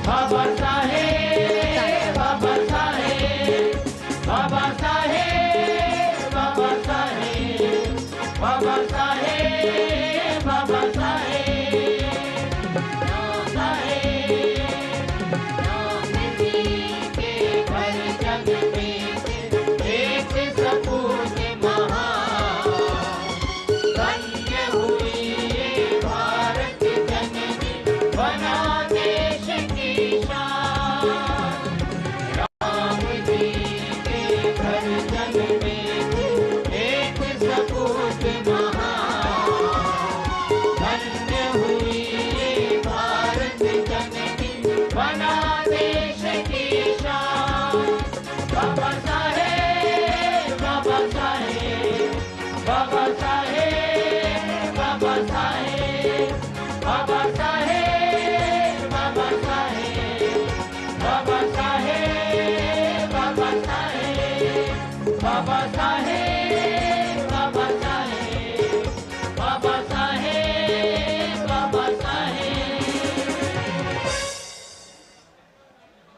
बाबा साहेब, बाबा साहेब, बाबा साहेब, बाबा साहेब, बाबा साहेब, बाबा साहेब, राम जी के घर जग में एक सपूत महान, धन्य हुई ये भारत जननी, बना देश की शान। राम जी के घर जग में एक सपूत महान, धन्य हुई ये भारत जननी, बना देश की शान। बाबा साहेब, बाबा साहेब, बाबा साहेब, बाबा साहेब, बाबा साहेब, बाबा साहेब, बाबा साहेब, बाबा साहेब, बाबा साहेब।